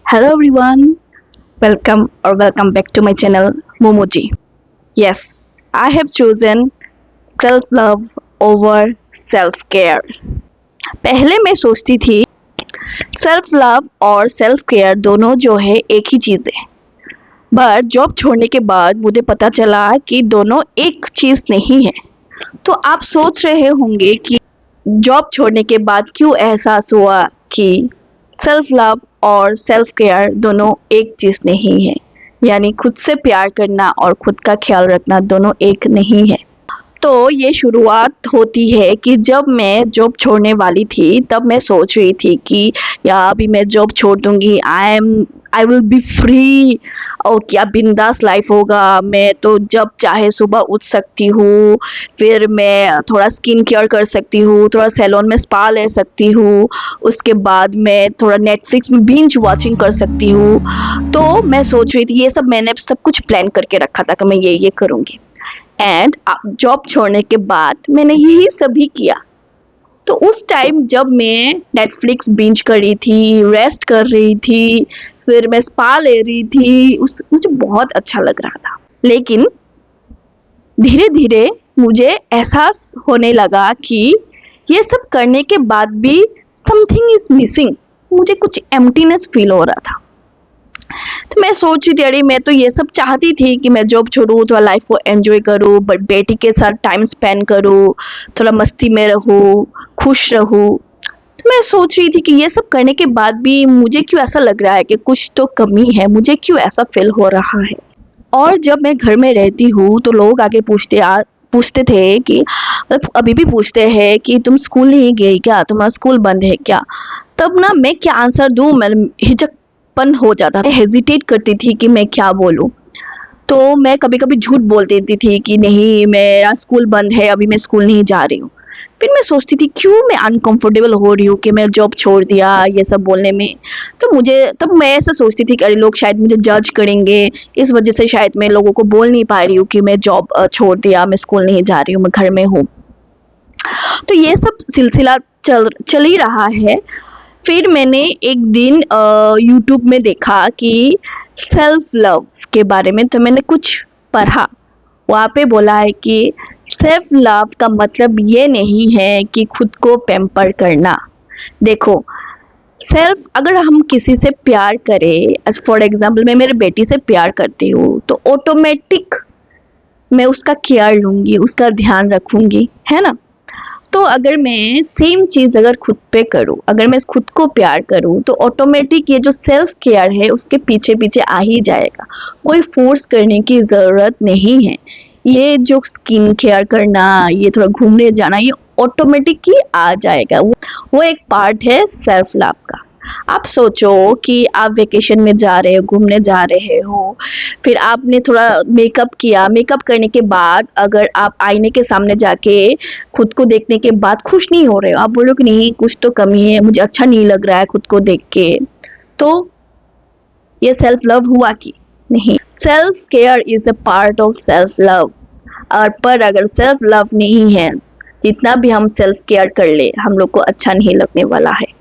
Hello everyone, welcome back to my channel Momoji. Yes, I have chosen self love over self care. पहले मैं सोचती थी self love और self care दोनों जो है एक ही चीज़ है, बट जॉब छोड़ने के बाद मुझे पता चला कि दोनों एक चीज़ नहीं है। तो आप सोच रहे होंगे कि जॉब छोड़ने के बाद क्यों एहसास हुआ कि सेल्फ लव और सेल्फ केयर दोनों एक चीज़ नहीं है, यानी खुद से प्यार करना और खुद का ख्याल रखना दोनों एक नहीं है। तो ये शुरुआत होती है कि जब मैं जॉब छोड़ने वाली थी तब मैं सोच रही थी कि यार अभी मैं जॉब छोड़ दूंगी, आई विल बी फ्री और क्या बिंदास लाइफ होगा। मैं तो जब चाहे सुबह उठ सकती हूँ, फिर मैं थोड़ा स्किन केयर कर सकती हूँ, थोड़ा सैलून में स्पा ले सकती हूँ, उसके बाद मैं थोड़ा नेटफ्लिक्स में बिंज वॉचिंग कर सकती हूँ। तो मैं सोच रही थी, ये सब मैंने सब कुछ प्लान करके रखा था कि मैं ये करूँगी। एंड जॉब छोड़ने के बाद मैंने यही सभी किया। तो उस टाइम जब मैं नेटफ्लिक्स बिंज कर रही थी, रेस्ट कर रही थी, फिर मैं स्पा ले रही थी, उस मुझे बहुत अच्छा लग रहा था। लेकिन धीरे धीरे मुझे एहसास होने लगा कि ये सब करने के बाद भी समथिंग इज मिसिंग। मुझे कुछ एम्प्टीनेस फील हो रहा था। तो मैं सोच रही थी, अरे मैं तो ये सब चाहती थी कि मैं जॉब छोड़ूँ, थोड़ा लाइफ को एंजॉय करूँ, बट बेटी के साथ टाइम स्पेंड करूँ, थोड़ा मस्ती में रहूँ, खुश रहूँ। तो मैं सोच रही थी कि ये सब करने के बाद भी मुझे क्यों ऐसा लग रहा है कि कुछ तो कमी है, मुझे क्यों ऐसा फील हो रहा है। और जब मैं घर में रहती हूँ तो लोग आके पूछते थे कि मतलब अभी भी पूछते हैं कि तुम स्कूल नहीं गई क्या, तुम्हारा स्कूल बंद है क्या। तब ना मैं क्या आंसर दूँ, मैं हिचकपन हो जाता था, हेजिटेट करती थी कि मैं क्या बोलूँ। तो मैं कभी कभी झूठ बोल देती थी कि नहीं मेरा स्कूल बंद है, अभी मैं स्कूल नहीं जा रही हूँ। फिर मैं सोचती थी क्यों मैं अनकंफर्टेबल हो रही हूँ कि मैं जॉब छोड़ दिया ये सब बोलने में। तो मुझे तब मैं ऐसा सोचती थी कि अरे लोग शायद मुझे जज करेंगे, इस वजह से शायद मैं लोगों को बोल नहीं पा रही हूँ कि मैं जॉब छोड़ दिया, मैं स्कूल नहीं जा रही हूँ, मैं घर में हूँ। तो ये सब सिलसिला चल ही रहा है। फिर मैंने एक दिन यूट्यूब में देखा कि सेल्फ लव के बारे में, तो मैंने कुछ पढ़ा। वहाँ पे बोला है कि सेल्फ लव का मतलब ये नहीं है कि खुद को पैम्पर करना। देखो, सेल्फ अगर हम किसी से प्यार करें, एज फॉर एग्जाम्पल मैं मेरे बेटी से प्यार करती हूँ, तो ऑटोमेटिक मैं उसका केयर लूँगी, उसका ध्यान रखूँगी, है ना। तो अगर मैं सेम चीज़ अगर खुद पे करूँ, अगर मैं खुद को प्यार करूँ, तो ऑटोमेटिक ये जो सेल्फ केयर है उसके पीछे पीछे आ ही जाएगा। कोई फोर्स करने की ज़रूरत नहीं है। ये जो स्किन केयर करना, ये थोड़ा घूमने जाना, ये ऑटोमेटिक ही आ जाएगा। वो एक पार्ट है सेल्फ लव का। आप सोचो कि आप वेकेशन में जा रहे हो, घूमने जा रहे हो, फिर आपने थोड़ा मेकअप किया, मेकअप करने के बाद अगर आप आईने के सामने जाके खुद को देखने के बाद खुश नहीं हो रहे हो, आप बोलो कि नहीं कुछ तो कमी है, मुझे अच्छा नहीं लग रहा है खुद को देख के, तो ये सेल्फ लव हुआ कि नहीं। Self care is a part of self love. और पर अगर सेल्फ लव नहीं है, जितना भी हम सेल्फ केयर कर ले, हम लोग को अच्छा नहीं लगने वाला है।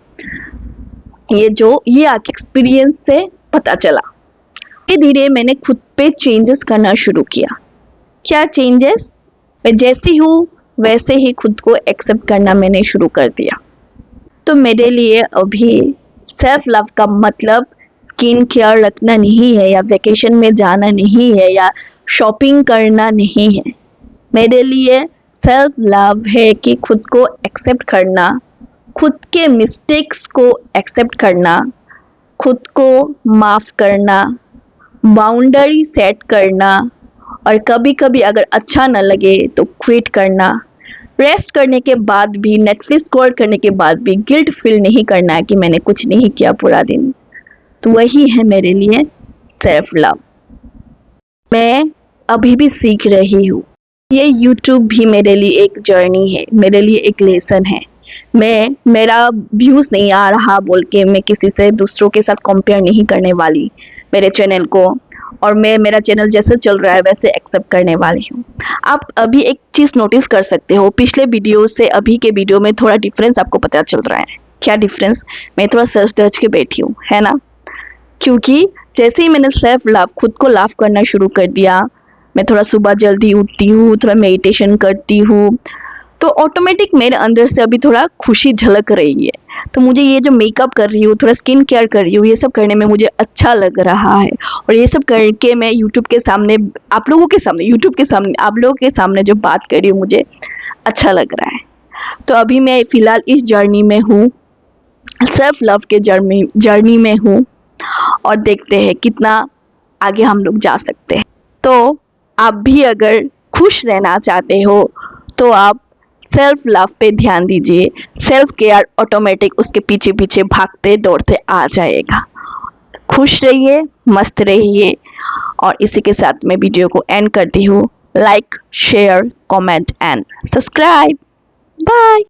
ये आके एक्सपीरियंस से पता चला। धीरे धीरे मैंने खुद पे चेंजेस करना शुरू किया। क्या चेंजेस? मैं जैसी हूँ वैसे ही खुद को एक्सेप्ट करना मैंने शुरू कर दिया। तो मेरे लिए अभी सेल्फ लव का मतलब स्किन केयर रखना नहीं है, या वेकेशन में जाना नहीं है, या शॉपिंग करना नहीं है। मेरे लिए सेल्फ लव है कि खुद को एक्सेप्ट करना, खुद के मिस्टेक्स को एक्सेप्ट करना, खुद को माफ़ करना, बाउंड्री सेट करना, और कभी कभी अगर अच्छा न लगे तो क्विट करना। रेस्ट करने के बाद भी, नेटफ्लिक्स स्क्रॉल करने के बाद भी गिल्ट फील नहीं करना कि मैंने कुछ नहीं किया पूरा दिन। तो वही है मेरे लिए सेल्फ लव। मैं अभी भी सीख रही हूँ। ये यूट्यूब भी मेरे लिए एक जर्नी है, मेरे लिए एक लेसन है। मेरा व्यूज़ नहीं आ रहा बोल के मैं किसी से दूसरों के साथ कंपेयर नहीं करने वाली मेरे चैनल को, और मैं मेरा चैनल जैसे चल रहा है वैसे एक्सेप्ट करने वाली हूँ। आप अभी एक चीज़ नोटिस कर सकते हो, पिछले वीडियो से अभी के वीडियो में थोड़ा डिफरेंस आपको पता चल रहा है। क्या डिफरेंस? मैं थोड़ा सच धज के बैठी हूँ, है ना। क्योंकि जैसे ही मैंने सेल्फ लव खुद को लव करना शुरू कर दिया, मैं थोड़ा सुबह जल्दी उठती हूँ, थोड़ा मेडिटेशन करती हूँ, तो ऑटोमेटिक मेरे अंदर से अभी थोड़ा खुशी झलक रही है। तो मुझे ये जो मेकअप कर रही हूँ, थोड़ा स्किन केयर कर रही हूँ, ये सब करने में मुझे अच्छा लग रहा है। और ये सब करके मैं यूट्यूब के सामने, आप लोगों के सामने, यूट्यूब के सामने, आप लोगों के सामने जो बात कर रही हूँ, मुझे अच्छा लग रहा है। तो अभी मैं फ़िलहाल इस जर्नी में हूँ, सेल्फ लव के जर्नी में हूँ, और देखते हैं कितना आगे हम लोग जा सकते हैं। तो आप भी अगर खुश रहना चाहते हो तो आप सेल्फ लव पे ध्यान दीजिए। सेल्फ केयर ऑटोमेटिक उसके पीछे पीछे भागते दौड़ते आ जाएगा। खुश रहिए, मस्त रहिए, और इसी के साथ मैं वीडियो को एंड करती हूँ। Like, share, comment and subscribe. Bye.